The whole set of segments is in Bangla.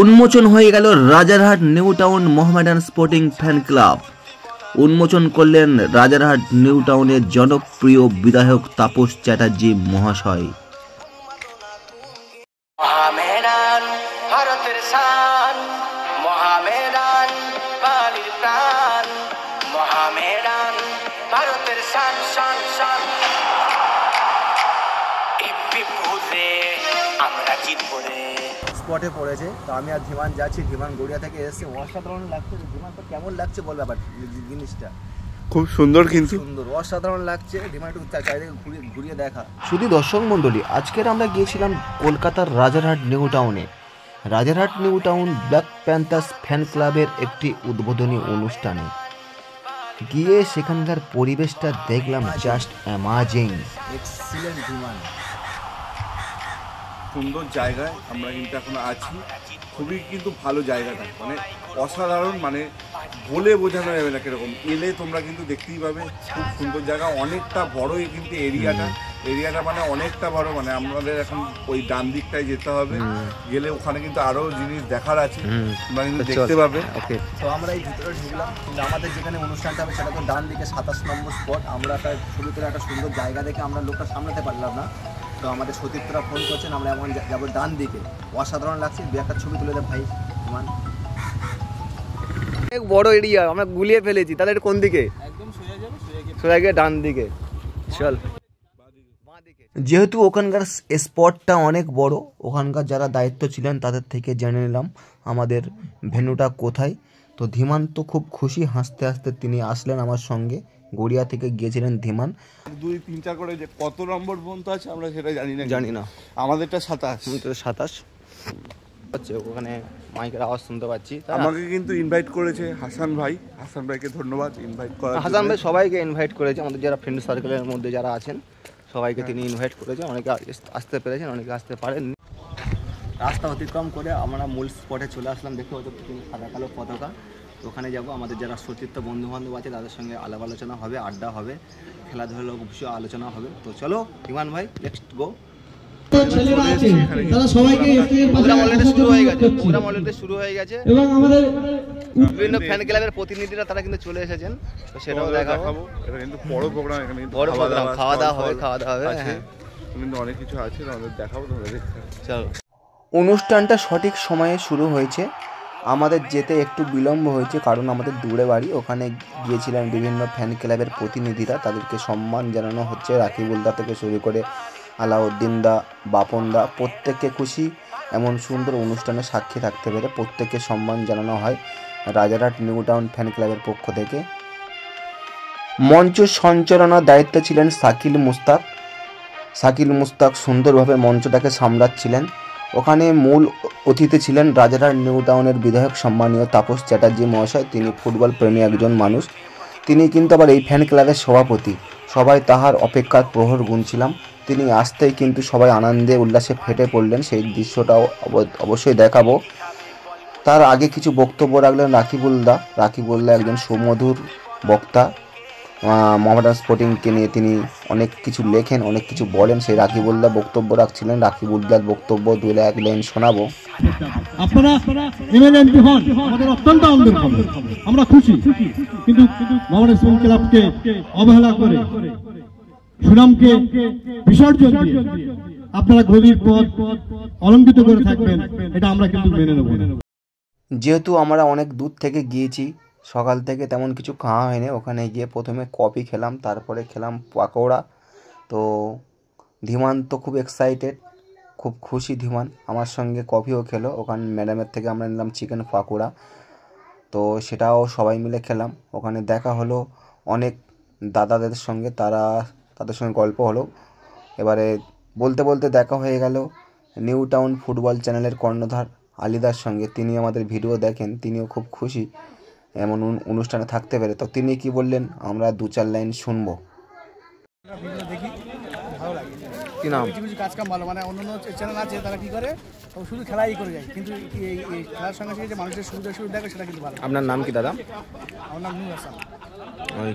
উন্মোচন হয়ে গেল Rajarhat new town Mohammedan sporting fan club. উন্মোচন করলেন রাজারহাট নিউ টাউনের জনপ্রিয় বিধায়ক তাপস চ্যাটার্জি মহাশয়। মোহামেডান ভারতের শান, মোহামেডান বালির প্রাণ, মোহামেডান ভারতের শান শান শান। আমরা জিতবো রে। স্পটে পড়েছে, তো আমি আর ধীমান যাচ্ছি। ধীমান গড়িয়া থেকে এসেছে, অসাধারণ লাগছে। ধীমান তো কেমন লাগছে বল ব্যাপার জিনিসটা? খুব সুন্দর, কিন্তু সুন্দর, অসাধারণ লাগছে। ধীমান একটু চারিদিকে ঘুরিয়ে দেখা। শুধু দর্শক মণ্ডলী, আজকের আমরা গিয়েছিলাম কলকাতার রাজারহাট নিউ টাউনে। Rajarhat new town black Panthers fan ক্লাবের একটি উদ্বোধনী অনুষ্ঠানে গিয়ে সেখানকার পরিবেশটা দেখলাম জাস্ট অ্যামাজিং। এক্সিলেন্ট ধীমান, সুন্দর জায়গায় আমরা কিন্তু এখন আছি। খুবই কিন্তু ভালো জায়গাটা, মানে অসাধারণ, মানে বলে বোঝানো যাবে না কিরকম। এলে তোমরা কিন্তু দেখতেই পাবে, খুব সুন্দর জায়গা, অনেকটা বড়ই কিন্তু এরিয়াটা মানে অনেকটা বড়। মানে আমাদের এখন ওই ডান দিকটায় যেতে হবে, গেলে ওখানে কিন্তু আরো জিনিস দেখার আছে, তোমরা কিন্তু দেখতে পাবে। তো আমরা এই ভিতরে ঢুকলাম, কিন্তু আমাদের যেখানে অনুষ্ঠানটা হবে সেটা তো ডান দিকে 27 নম্বর স্পট। আমরা একটা শুরু করে একটা সুন্দর জায়গা দেখে আমরা লোকটা সামলাতে পারলাম না, তো আমাদের সতীর্থরা ফোন করছেন, আমরা এমন যাবো ডান দিকে। অসাধারণ লাগছে, দু একটা ছবি তুলে দে ভাই। তোমার অনেক বড় এরিয়া, আমরা গুলিয়ে ফেলেছি। তাহলে এটা কোন দিকে? একদম সোজা গিয়ে ডান দিকে চল। যেহেতু ওখানকার স্পটটা অনেক বড়, ওখানকার যারা দায়িত্ব ছিলেন তাদের থেকে জেনে নিলাম আমাদের ভেন্যুটা কোথায়। তো ধীমান তো খুব খুশি, হাসতে হাসতে তিনি আসলেন আমার সঙ্গে। গড়িয়া থেকে গিয়েছিলেন ধীমান। 2, 3, 4 করে যে কত নম্বর পর্যন্ত আছে আমরা সেটা জানি না। আমাদেরটা 27 হচ্ছে, ওখানে মাইকের আওয়াজ শুনতে পাচ্ছি। আমাকে কিন্তু ইনভাইট করেছে হাসান ভাইকে ধন্যবাদ ইনভাইট করার জন্য। হাসান ভাই সবাইকে ইনভাইট করেছে, আমাদের যারা ফ্রেন্ড সার্কেলের মধ্যে যারা আছেন সবাইকে তিনি ইনভাইট করেছেন। অনেকে আসতে পেরেছেন, অনেকে আসতে পারেননি। রাস্তা অতিক্রম করে আমরা মূল স্পটে চলে আসলাম। দেখতে হয়তো সাদা কালো পতাকা, ওখানে যাব। আমাদের যারা সতীর্থ বন্ধু বান্ধব আছে তাদের সঙ্গে আলাপ আলোচনা হবে, আড্ডা হবে, খেলাধুলার অবশ্যই আলোচনা হবে। তো চলো ধীমান ভাই, নেক্সট গো। শুরু হয়ে গেছে এবং আমাদের বিভিন্ন ফ্যান ক্লাবের প্রতিনিধিরা তারা কিন্তু চলে এসেছেন, তো সেটাও দেখাবো। এটা কিন্তু বড় প্রোগ্রাম, এখানে বড় প্রোগ্রাম, খাওয়া দাওয়া হবে। হ্যাঁ, কিন্তু অনেক কিছু আছে, আমাদের দেখাবো, তোমরা দেখতে চলো। অনুষ্ঠানটা সঠিক সময়ে শুরু হয়েছে। আমাদের যেতে একটু বিলম্ব হয়েছে, কারণ আমাদের দূরে বাড়ি। ওখানে গিয়েছিলেন বিভিন্ন ফ্যান ক্লাবের প্রতিনিধিরা, তাদেরকে সম্মান জানানো হচ্ছে। রাকিবুলদা থেকে শুরু করে আলাউদ্দিন দা, বাপন দা, প্রত্যেককে খুশি এমন সুন্দর অনুষ্ঠানে সাক্ষী থাকতে পেরে প্রত্যেককে সম্মান জানানো হয় রাজারহাট নিউ টাউন ফ্যান ক্লাবের পক্ষ থেকে। মঞ্চ সঞ্চালনার দায়িত্বে ছিলেন শাকিল মুস্তাক সুন্দরভাবে মঞ্চটাকে সামলাচ্ছিলেন। ওখানে মূল অতিথি ছিলেন রাজারহাট নিউ টাউনের বিধায়ক সম্মানীয় তাপস চ্যাটার্জি মহাশয়। তিনি ফুটবল প্রেমী একজন মানুষ, তিনি কিন্তু আবার এই ফ্যান ক্লাবের সভাপতি। সবাই তাহার অপেক্ষার প্রহর গুনছিলাম। তিনি আসতেই কিন্তু সবাই আনন্দে উল্লাসে ফেটে পড়লেন, সেই দৃশ্যটাও অবশ্যই দেখাবো। তার আগে কিছু বক্তব্য রাখলেন রাকিবুলদা একজন সুমধুর বক্তা। মোহামেডান স্পোর্টিংকে নিয়ে তিনি অনেক কিছু লেখেন, অনেক কিছু বলেন। সেই রাকিবুলদা বক্তব্য রাখছিলেন। রাকিবুলদার বক্তব্য 2 লাইন শোনাবো। আপনারা এমএলএমপি হন, আমাদের অত্যন্ত আনন্দের খবর, আমরা খুশি। কিন্তু মোহামেডান স্পোর্টিং ক্লাবকে অবহেলা করে, সুনামকে বিসর্জন দিয়ে আপনারা গভীর পথ অলঙ্কিত করে থাকবেন, এটা আমরা কিন্তু মেনে নেব না। যেহেতু আমরা অনেক দূর থেকে গিয়েছি, সকাল থেকে তেমন কিছু খাওয়া হয়নি। ওখানে গিয়ে প্রথমে কফি খেলাম, তারপরে খেলাম পাকোড়া। তো ধীমান তো খুব এক্সাইটেড, খুব খুশি ধীমান। আমার সঙ্গে কফিও খেলো। ওখানে ম্যাডামের থেকে আমরা নিলাম চিকেন পাকোড়া, তো সেটাও সবাই মিলে খেলাম। ওখানে দেখা হলো অনেক দাদাদের সঙ্গে, তাদের সঙ্গে গল্প হলো। এবারে বলতে বলতে দেখা হয়ে গেল নিউ টাউন ফুটবল চ্যানেলের কর্ণধার আলিদার সঙ্গে। তিনি আমাদের ভিডিও দেখেন, তিনিও খুব খুশি এমন অনুষ্ঠানে থাকতে পেরে। তো তিনি কি বললেন আমরা 2-4 লাইন শুনবো। দেখি ভালো লাগে। কি নাম? কিছু কিছু কাজ কাম ভালো, মানে অন্য চ্যানেল আছে তারা কি করে শুধু খেলাই করে যায়, কিন্তু এই খেলার সঙ্গে সঙ্গে যে মানুষের সুবিধা দেখে সেটা কিন্তু ভালো। আপনার নাম কি দাদা? আমার নাম নুর হাসান।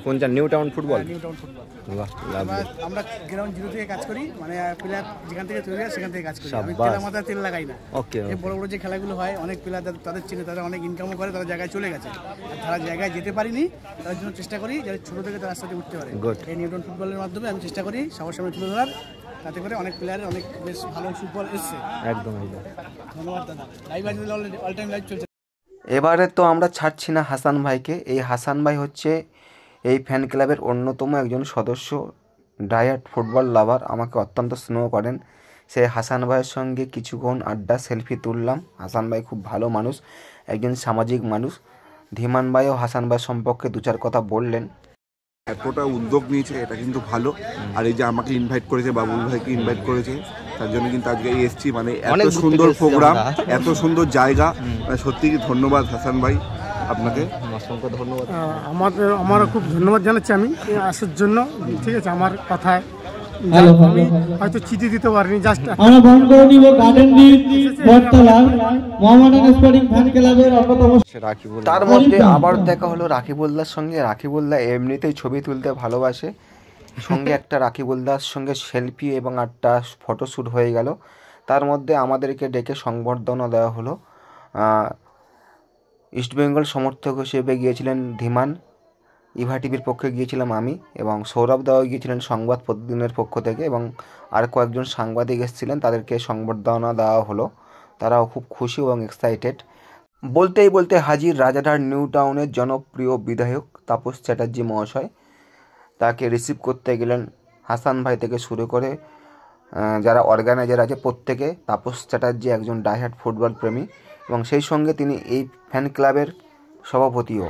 কোন new town football? New town football. বাহ, লাভলি। আমরা গ্রাউন্ড জিরো থেকে কাজ করি, মানে প্লেয়ার যেখান থেকে তৈরি হয় সেখান থেকে কাজ করি। আমি তেল মাথায় তেল লাগাই না। ওকে। এই বড় বড় যে খেলাগুলো হয় অনেক প্লেয়ার তাদের চিনে, তারা অনেক ইনকামও করে, তারা জায়গায় চলে গেছে, আর তারা জায়গায় যেতে পারিনি, তার জন্য চেষ্টা করি যাতে ছোটো থেকে তার রাস্তাতে উঠতে পারে। এই নিউ টাউন ফুটবলের মাধ্যমে আমি চেষ্টা করি সবার সামনে তুলে ধরার, তাতে করে অনেক প্লেয়ারের অনেক বেশ ভালো ফুটবল এসছে। একদম একদম। ধন্যবাদ দাদা। লাইভ আছে, অল টাইম লাইভ চলছে। এবারে তো আমরা ছাড়ছি না হাসান ভাইকে। এই হাসান ভাই হচ্ছে এই ফ্যান ক্লাবের অন্যতম একজন সদস্য, ডায়াট ফুটবল লাভার, আমাকে অত্যন্ত স্নেহ করেন। সেই হাসান ভাইয়ের সঙ্গে কিছুক্ষণ আড্ডা, সেলফি তুললাম। হাসান ভাই খুব ভালো মানুষ, একজন সামাজিক মানুষ। ধীমান ভাইও হাসান ভাই সম্পর্কে দু চার কথা বললেন। এতটা উদ্যোগ নিয়েছে এটা কিন্তু ভালো, আর এই যে আমাকে ইনভাইট করেছে, বাবুল ভাইকে ইনভাইট করেছে, তার জন্য কিন্তু আজকে এসেছি। মানে এত সুন্দর প্রোগ্রাম, এত সুন্দর জায়গা, মানে সত্যি ধন্যবাদ হাসান ভাই আপনাকে, অসংখ্য ধন্যবাদ। আমারও খুব ধন্যবাদ জানাচ্ছি আমি আসার জন্য। ঠিক আছে, আমার কথায় আমি হয়তো চিঠি দিতে পারিনি, জাস্ট আমরা বন্ধ করে নিব গার্ডেন দ্বীপ বটতলা মোহামেডান স্পোর্টিং ফ্যান ক্লাবের অন্যতম। তার মধ্যে আবার দেখা হলো রাকিবুলদার সঙ্গে। রাকিবুলদা এমনিতেই ছবি তুলতে ভালোবাসে, সঙ্গে একটা রাকিবুলদার সঙ্গে সেলফি এবং একটা ফটোশ্যুট হয়ে গেল। তার মধ্যে আমাদেরকে ডেকে সংবর্ধনা দেওয়া হলো। ইস্টবেঙ্গল সমর্থক হিসেবে গিয়েছিলেন ধীমান, ইভা টিভির পক্ষে গিয়েছিলাম আমি, এবং সৌরভ দাও গিয়েছিলেন সংবাদ প্রতিদিনের পক্ষ থেকে, এবং আর কয়েকজন সাংবাদিক এসেছিলেন, তাদেরকে সংবর্ধনা দেওয়া হলো। তারাও খুব খুশি এবং এক্সাইটেড। বলতেই বলতে হাজির রাজারহাট নিউ টাউনের জনপ্রিয় বিধায়ক তাপস চ্যাটার্জি মহাশয়। তাকে রিসিভ করতে গেলেন হাসান ভাই থেকে শুরু করে যারা অর্গানাইজার আছে প্রত্যেকে। তাপস চ্যাটার্জি একজন ডাইহার্ট ফুটবল প্রেমী, এবং সেই সঙ্গে তিনি এই ফ্যান ক্লাবের সভাপতিও।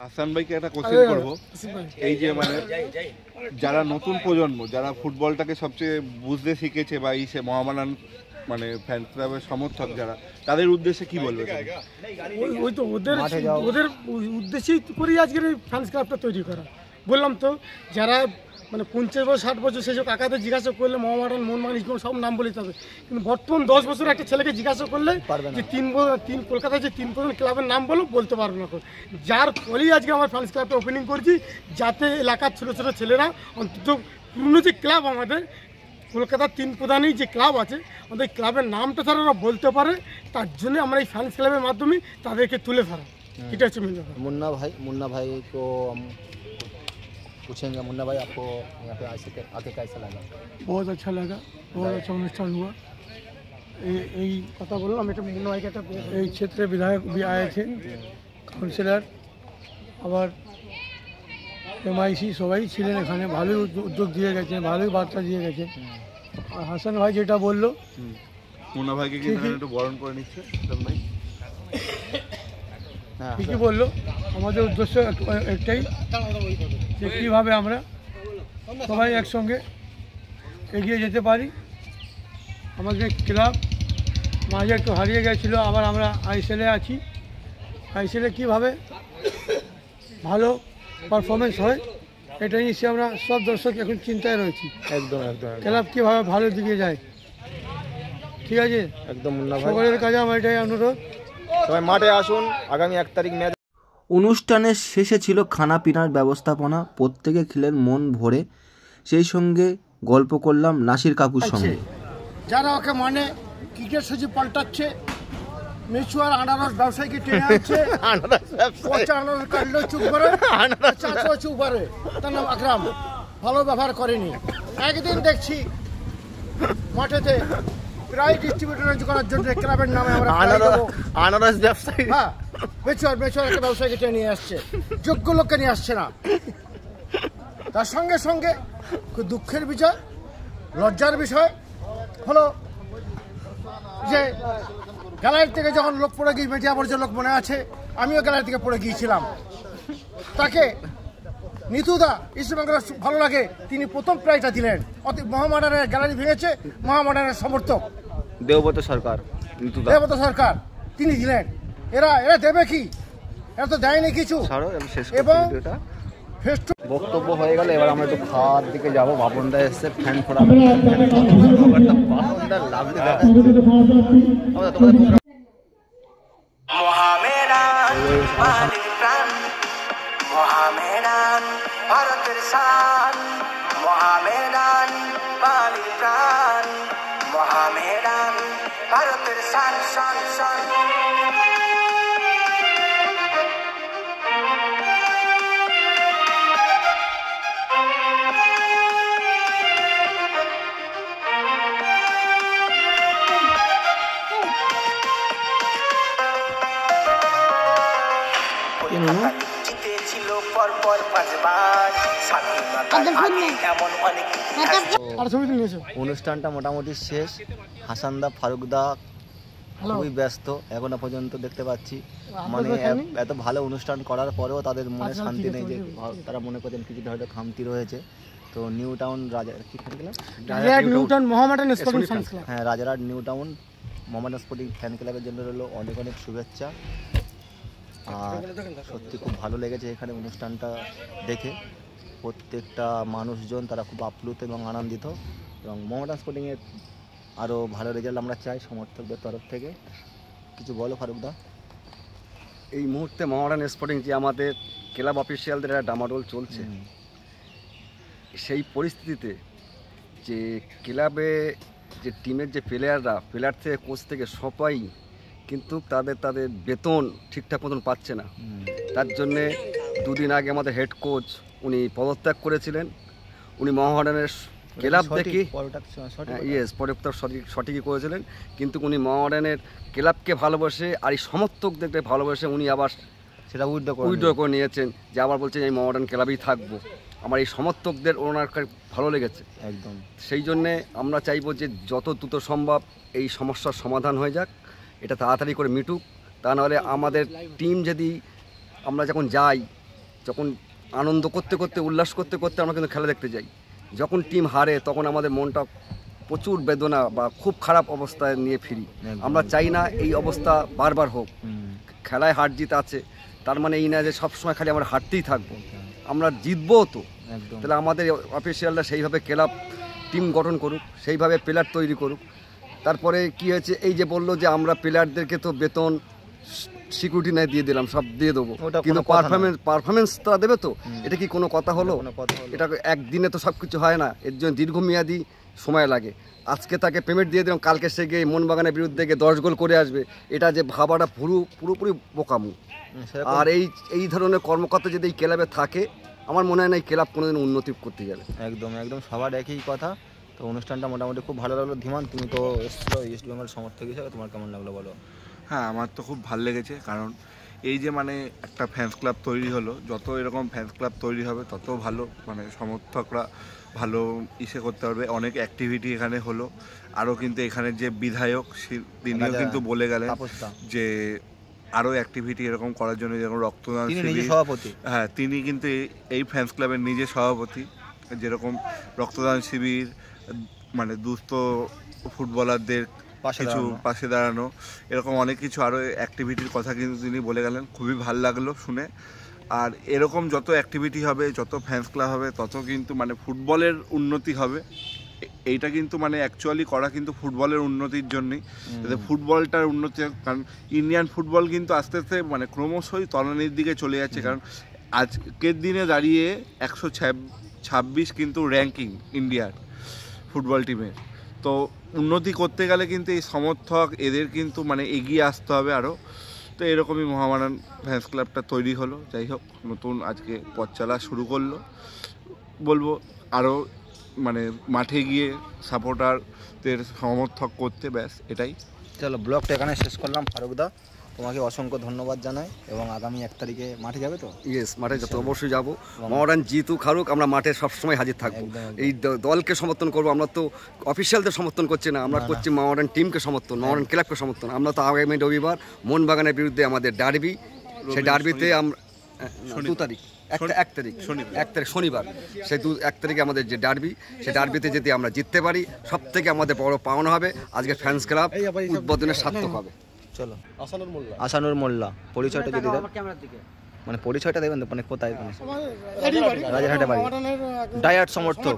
হাসান ভাইকে একটা কোশ্চেন করবো, এই যে মানে যারা নতুন প্রজন্ম, যারা ফুটবলটাকে সবচেয়ে বুঝতে শিখেছে বা এই সে মোহামেডান মানে ফ্যান ক্লাবের সমর্থক যারা, তাদের উদ্দেশ্যে কি বলবে? ওই তো ওদের উদ্দেশ্যেই করেই আজকের এই ফ্যান ক্লাবটা তৈরি করা। বললাম তো, যারা মানে 50 বছর 60 বছর সেসব কাকাদের জিজ্ঞাসা করলে মোহামেডান, মোহনবাগান, ইস্টবেঙ্গল সব নাম বলতে হবে, কিন্তু বর্তমান 10 বছর একটা ছেলেকে জিজ্ঞাসা করলে যে তিন কলকাতায় যে 3 প্রধান ক্লাবের নাম বলতে পারবো না। যার ফলেই আজকে আমার ফ্যান্স ক্লাবটা ওপেনিং করছি, যাতে এলাকার ছোটো ছোটো ছেলেরা অন্তত পুরনো যে ক্লাব আমাদের কলকাতার 3 প্রধানই যে ক্লাব আছে, আমাদের ক্লাবের নামটা তারা বলতে পারে, তার জন্য আমরা এই ফ্যান্স ক্লাবের মাধ্যমে তাদেরকে তুলে ধরা। এটা হচ্ছে মেন ব্যাপার। मुन्ना भाई को हम पूछेंगे। मुन्ना भाई, आपको यहाँ पे आके कैसा लगा? बहुत अच्छा लगा, बहुत अच्छा अनुष्ठान हुआ। এই কথা বললাম, এটা মুন্না ভাইকে একটা এই ক্ষেত্রে বিধায়ক আছে, কাউন্সিলর, আবার এমআইসি সবাই ছিলেন এখানে, ভালোই উদ্যোগ দিয়ে গেছেন, ভালোই বার্তা দিয়ে গেছেন। আর হাসান ভাই যেটা বললো, মুন্না ভাইকে কি একটু বরণ করে নিচ্ছে হাসান ভাই? ঠিকই বললো। আমাদের উদ্দেশ্য একটাই যে কীভাবে আমরা সবাই একসঙ্গে এগিয়ে যেতে পারি। আমাদের ক্লাব মাঝে একটু হারিয়ে গেছিলো, আবার আমরা আইএসএলে আছি। আইএসএলে কীভাবে ভালো পারফরমেন্স হয় এটা নিয়ে আমরা সব দর্শক এখন চিন্তায় রয়েছি। একদম একদম। ক্লাব কীভাবে ভালো দিকে যায়, ঠিক আছে? একদম মুন্না ভাই, সকলের কাছে আমার এটাই অনুরোধ, সবাই মাঠে আসুন। আগামী 1 তারিখ ম্যাচ। অনুষ্ঠানের শেষে ছিল খানা পিনার ব্যবস্থাপনা। প্রত্যেকে খেলেন মন ভরে। সেই সঙ্গে গল্প করলাম নাসির কাকুর সঙ্গে। যারা ওকে মানে ক্রিকেট সচিব পাল্টাচ্ছে, মিউচুয়াল আনারস ব্যবসায়ীকে টেনে আনছে, আনারস কাটলেও চুপ করে, চাচুও চুপ করে। তার নাম আকরাম, ভালো ব্যবহার করেনি। একদিন দেখছি মাঠেতে প্রায় ডিস্ট্রিবিউটর করার জন্য ক্লাবের নামে আমরা আনারস ব্যবসায়ী, হ্যাঁ, মিউচুয়াল একটা ব্যবসায়ীকে টেনে নিয়ে আসছে, যোগ্য লোককে নিয়ে আসছে না। তার সঙ্গে সঙ্গে খুব দুঃখের বিষয়, লজ্জার বিষয় হলো যে গ্যালারি থেকে যখন লোক পড়ে গিয়ে মেটিয়া পড়ছে, লোক মনে আছে, আমিও গ্যালারি থেকে পড়ে গিয়েছিলাম। তাকে নিতুদা ইস্টবেঙ্গলের ভালো লাগে, তিনি প্রথম প্রাইজটা দিলেন। মোহামেডানের গ্যালারি ভেঙেছে মোহামেডানের সমর্থক দেবব্রত সরকার, দেবব্রত সরকার তিনি দিলেন। এরা দেবে কি? এরা তো দেয়নি কিছু। এবং বক্তব্য হয়ে গেল, এবার আমরা একটু খাওয়ার দিকে যাবো। বাপনদা এসছে, ফ্যান ফোড়া মোহামেডান বালির প্রাণ, মোহামেডান ভারতের শান, মোহামেডান বালির প্রাণ, মোহামেডান ভারতের শান শান শান। জিতেছিল পরপর 5 বার, স্বাধীনতার আগে এমন অনেক অনুষ্ঠানটা মোটামুটি শেষ। হাসানদা, ফারুকদা খুবই ব্যস্ত এখনো পর্যন্ত দেখতে পাচ্ছি। মানে এত ভালো অনুষ্ঠান করার পরেও তাদের মনে শান্তি নেই, যে তারা মনে করছেন কিছুটা হয়তো খামতি রয়েছে। তো new town Rajarhat new town Mohammedan sporting fan ক্লাবের জন্য রইল অনেক অনেক শুভেচ্ছা। আর সত্যি খুব ভালো লেগেছে এখানে অনুষ্ঠানটা দেখে। প্রত্যেকটা মানুষজন তারা খুব আপ্লুত এবং আনন্দিত, এবং মোহামেডান স্পোর্টিংয়ের আরও ভালো রেজাল্ট আমরা চাই সমর্থকদের তরফ থেকে। কিছু বলো ফারুকদা। এই মুহূর্তে মোহামেডান স্পোর্টিং যে আমাদের ক্লাব অফিসিয়ালদের একটা ডামাডোল চলছে, সেই পরিস্থিতিতে যে ক্লাবে যে টিমের যে প্লেয়ার থেকে কোচ থেকে সবাই কিন্তু তাদের বেতন ঠিকঠাক মতন পাচ্ছে না। তার জন্যে দুদিন আগে আমাদের হেড কোচ উনি পদত্যাগ করেছিলেন। উনি মোহামেডানের ক্লাব দেখি সঠিকই করেছিলেন, কিন্তু উনি মোহামেডানের ক্লাবকে ভালোবাসে আর এই সমর্থকদেরকে ভালোবাসে উনি আবার সেটা উইথড্র করে নিয়েছেন, যে আবার বলছেন এই মোহামেডান ক্লাবেই থাকবো। আমার এই সমর্থকদের ওনার ভালো লেগেছে একদম। সেই জন্যে আমরা চাইবো যে যত দ্রুত সম্ভব এই সমস্যার সমাধান হয়ে যাক, এটা তাড়াতাড়ি করে মিটুক। তা নাহলে আমাদের টিম যদি আমরা যখন যাই, যখন আনন্দ করতে করতে উল্লাস করতে করতে আমরা কিন্তু খেলা দেখতে যাই, যখন টিম হারে তখন আমাদের মনটা প্রচুর বেদনা বা খুব খারাপ অবস্থায় নিয়ে ফিরি। আমরা চাই না এই অবস্থা বারবার হোক। খেলায় হার জিত আছে, তার মানে এই না যে সবসময় খালি আমরা হারতেই থাকবো, আমরা জিতবো তো। তাহলে আমাদের অফিসিয়ালরা সেইভাবে ক্লাব টিম গঠন করুক, সেইভাবে প্লেয়ার তৈরি করুক। তারপরে কি হয়েছে, এই যে বললো যে আমরা প্লেয়ারদেরকে তো বেতন সিকিউরিটি নাই দিয়ে দিলাম, সব দিয়ে দেবো, কিন্তু পারফরমেন্সটা দেবে তো? এটা কি কোনো কথা হলো? এটা একদিনে তো সব কিছু হয় না, এর জন্য দীর্ঘমেয়াদী সময় লাগে। আজকে তাকে পেমেন্ট দিয়ে দিলাম, কালকে সে গিয়ে মোহনবাগানের বিরুদ্ধে গিয়ে 10 গোল করে আসবে, এটা যে ভাবাটা পুরোপুরি বোকামু। আর এই ধরনের কর্মকর্তা যদি এই ক্লাবে থাকে, আমার মনে হয় না এই ক্লাব কোনোদিন উন্নতি করতে যাবে। একদম সবার একই কথা। তো অনুষ্ঠানটা মোটামুটি খুব ভালো লাগলো। ধীমান, তুমি তো এসেছো ইস্ট বেঙ্গল সমর্থক হিসেবে, তোমার কেমন লাগলো বলো? হ্যাঁ, আমার তো খুব ভালো লেগেছে, কারণ এই যে মানে একটা ফ্যান্স ক্লাব তৈরি হলো, যত এরকম ফ্যান্স ক্লাব তৈরি হবে তত ভালো, মানে সমর্থকরা ভালো করতে পারবে। অনেক অ্যাক্টিভিটি এখানে হলো। আরও কিন্তু এখানে যে বিধায়ক তিনিও কিন্তু বলে গেলেন যে আরও অ্যাক্টিভিটি এরকম করার জন্য, যেরকম রক্তদান শিবির। হ্যাঁ, তিনি কিন্তু এই ফ্যান্স ক্লাবের নিজে সভাপতি। যেরকম রক্তদান শিবির, মানে দুস্থ ফুটবলারদের কিছু পাশে দাঁড়ানো, এরকম অনেক কিছু আরও অ্যাক্টিভিটির কথা কিন্তু তিনি বলে গেলেন। খুবই ভালো লাগলো শুনে। আর এরকম যত অ্যাক্টিভিটি হবে, যত ফ্যান্স ক্লাব হবে, তত কিন্তু মানে ফুটবলের উন্নতি হবে। এইটা কিন্তু মানে অ্যাকচুয়ালি করা কিন্তু ফুটবলের উন্নতির জন্যই, যাতে ফুটবলটার উন্নতি। কারণ ইন্ডিয়ান ফুটবল কিন্তু আস্তে আস্তে মানে ক্রমশই তলানির দিকে চলে যাচ্ছে। কারণ আজকের দিনে দাঁড়িয়ে 126 কিন্তু র্যাঙ্কিং ইন্ডিয়ার ফুটবল টিমের। তো উন্নতি করতে গেলে কিন্তু এই সমর্থক এদের কিন্তু মানে এগিয়ে আসতে হবে আরও। তো এরকমই মোহামেডান ফ্যান্স ক্লাবটা তৈরি হলো। যাই হোক, নতুন আজকে পথ চলা শুরু করলো। বলবো আরও মানে মাঠে গিয়ে সাপোর্টারদের সমর্থক করতে, ব্যাস এটাই। চলো, ব্লগটা এখানে শেষ করলাম ফারুকদা। তোমাকে অসংখ্য ধন্যবাদ জানাই এবং আগামী 1 তারিখে মাঠে যাবে তো? ইয়েস, মাঠে যত অবশ্যই যাবো। মোহামেডান জিতুক হারুক আমরা মাঠে সবসময় হাজির থাকবো। এই দলকে সমর্থন করবো, আমরা তো অফিসিয়ালদের সমর্থন করছি না, আমরা করছি মোহামেডান টিমকে সমর্থন, মোহামেডান ক্লাবকে সমর্থন। আমরা তো আগামী রবিবার মোহনবাগানের বিরুদ্ধে আমাদের ডার্বি, সেই ডার্বিতে আমরা 2 তারিখ 1 তারিখ শনিবার, সেই 1 তারিখে আমাদের যে ডার্বি, সেই ডার্বিতে যদি আমরা জিততে পারি সব থেকে আমাদের বড় পাওনা হবে। আজকে ফ্যান্স ক্লাব উদ্বোধনের সার্থক হবে। চলো, আসানুর মোল্লা, পরিচয়টা যদি দেন, মানে পরিচয়টা দেবেন তো, মানে কোথায়? রাজারহাটে বাড়ি, ডায়াট সমর্থক।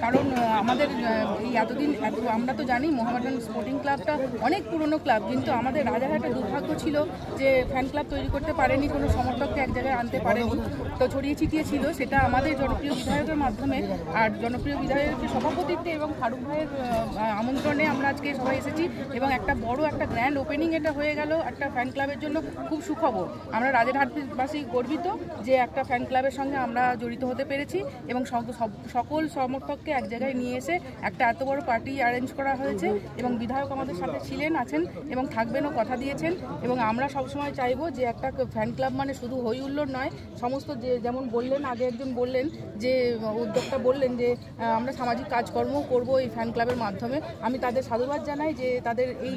কারণ আমাদের এই এতদিন আমরা তো জানি মোহামেডান স্পোর্টিং ক্লাবটা অনেক পুরনো ক্লাব, কিন্তু আমাদের রাজারহাটে দুর্ভাগ্য ছিল যে ফ্যান ক্লাব তৈরি করতে পারেনি, কোনো সমর্থককে এক জায়গায় আনতে পারেনি, তো ছড়িয়ে ছিটিয়ে ছিল। সেটা আমাদের জনপ্রিয় বিধায়কের মাধ্যমে আর জনপ্রিয় বিধায়কের সভাপতিত্বে এবং ফারুক ভাইয়ের আমন্ত্রণে আমরা আজকে সবাই এসেছি এবং একটা বড় একটা গ্র্যান্ড ওপেনিং এটা হয়ে গেল একটা ফ্যান ক্লাবের জন্য। খুব সুখবর, আমরা রাজারহাটবাসী গর্বিত যে একটা ফ্যান ক্লাবের সঙ্গে আমরা জড়িত হতে পেরেছি এবং সকল সমর্থককে এক জায়গায় নিয়ে এসে একটা এত বড় পার্টি অ্যারেঞ্জ করা হয়েছে এবং বিধায়ক আমাদের সাথে আছেন এবং থাকবেনও, কথা দিয়েছেন। এবং আমরা সবসময় চাইবো যে একটা ফ্যান ক্লাব মানে শুধু হই হুল্লোড় নয়, সমস্ত যে যেমন বললেন আগে একজন বললেন যে উদ্যোক্তা বললেন যে আমরা সামাজিক কাজকর্ম করব এই ফ্যান ক্লাবের মাধ্যমে। আমি তাদের সাধুবাদ জানাই যে তাদের এই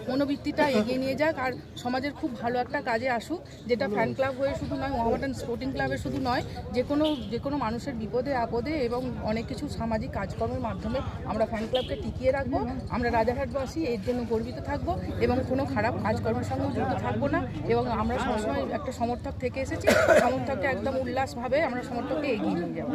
মনোবৃত্তিটা এগিয়ে নিয়ে যাক আর সমাজের খুব ভালো একটা কাজে আসুক, যেটা ফ্যান ক্লাব হয়ে শুধু নয়, মোহামেডান স্পোর্টিং ক্লাবের শুধু নয়, যে কোনো মানুষের বিপদে আপদে এবং অনেক কিছু সামাজিক কাজকর্মের মাধ্যমে আমরা ফ্যান ক্লাবকে টিকিয়ে রাখবো। আমরা রাজারহাটবাসী এর জন্য গর্বিত থাকবো এবং কোনো খারাপ কাজকর্মের সঙ্গে যুক্ত থাকবো না এবং আমরা সবসময় একটা সমর্থক থেকে এসেছি, সমর্থককে একদম উল্লাসভাবে আমরা সমর্থককে এগিয়ে নিয়ে যাবো।